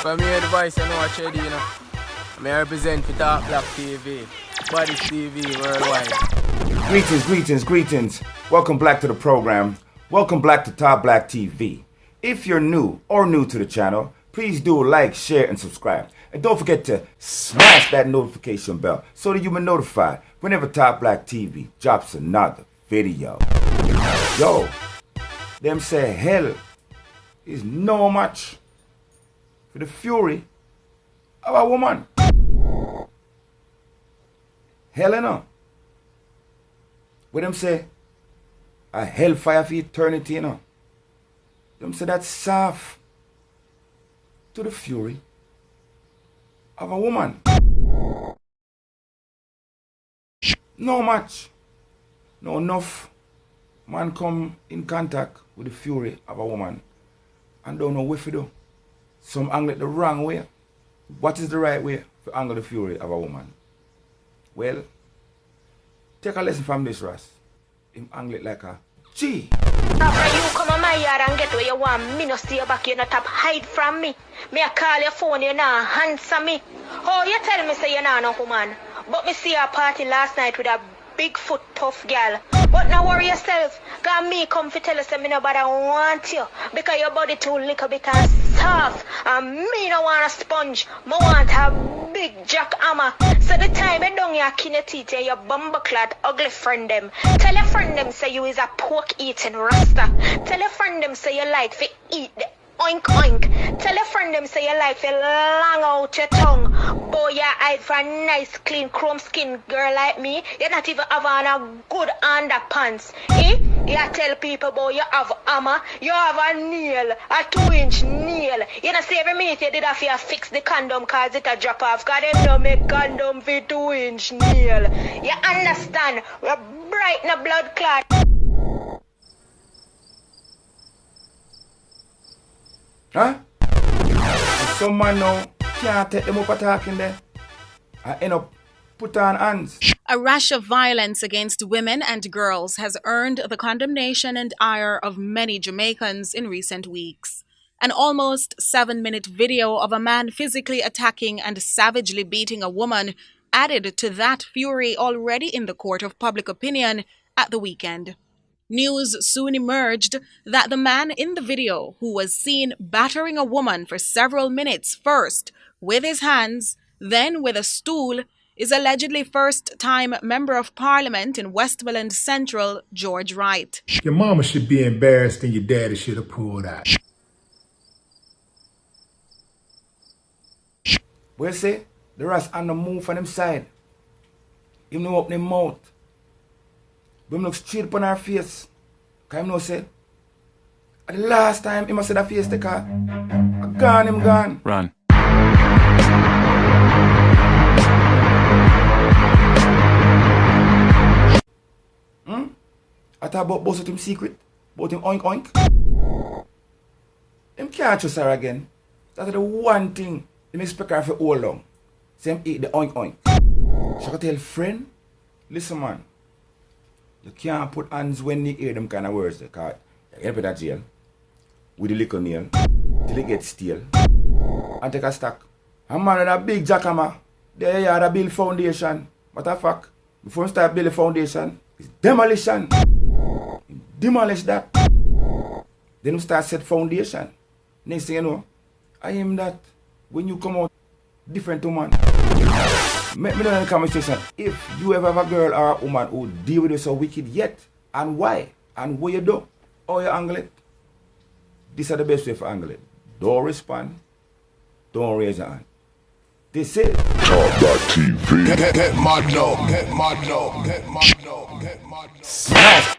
From here, the voice, you know what you do, you know. I represent for Talk Black TV, Body TV worldwide. Greetings. Welcome back to the program. Welcome back to Talk Black TV. If you're new to the channel, please do like, share, and subscribe. And don't forget to smash that notification bell so that you'll be notified whenever Talk Black TV drops another video. Yo, them say hell is no match for the fury of a woman. Hell no. What them say? A hellfire for eternity, you know. Them say that's soft to the fury of a woman. No match. No enough man come in contact with the fury of a woman and don't know what to do. Some angle it the wrong way. What is the right way to angle the fury of a woman? Well, take a lesson from this, Ross. Him angle it like a G. After you come on my yard and get where you want, me no stay back, you not top hide from me. Me I call your phone, you not answer me. Oh, you tell me say you not no woman. But me see a party last night with a big foot tough girl. But now worry yourself, cause me come to tell you say me nobody want you. Because your body too little bit and soft. And me no want a sponge, me want a big jackhammer. So the time you down your kinetic and your bumbleclad ugly friend them. Tell your friend them say you is a pork eating rasta. Tell your friend them say you like to eat the oink oink. Tell your friend them say you like to long out your tongue. Boy, you hide for a nice clean chrome skin girl like me. You not even have on a good underpants. Eh? You tell people boy you have armor. You have a nail, a 2-inch nail. You know say every minute you did have to fix the condom cause it a drop off. Cause them don't make condom for 2-inch nail. You understand? We're bright in a blood clot. Huh? Some man now can't take them up a talking there. I end up put on hands. A rash of violence against women and girls has earned the condemnation and ire of many Jamaicans in recent weeks. An almost 7-minute video of a man physically attacking and savagely beating a woman added to that fury already in the court of public opinion at the weekend. News soon emerged that the man in the video, who was seen battering a woman for several minutes first with his hands, then with a stool, is allegedly first-time Member of Parliament in Westmoreland Central, George Wright. Your mama should be embarrassed and your daddy should have pulled out. Well, say, the rest on the move on them side. Him no open him mouth. But him look straight upon her face. Cause him no say, the last time him said that face take her, him gone. Run. I thought about both of them secret, about him oink oink. Him can't trust her again. That's the one thing him expect her for all long. Say him eat the oink oink. She can tell friend, listen man, you can't put hands when you hear them kind of words. Because you end up in that jail with the little nail till it gets stale and take a stack. A man with a big jackhammer, there you are, a build foundation. Matter of fact, before you start building foundation, it's demolition. Demolish that. Then you start set foundation. Next thing you know, I am that when you come out different to man. Make me know in the comment section if you ever have a girl or a woman who deal with you so wicked yet, and why, and what you do, how you angle it. These are the best way for angle it. Don't respond, don't raise your hand. This is Talk Black TV. Get my dog, get my dog, get my dog, get my dog. Smash.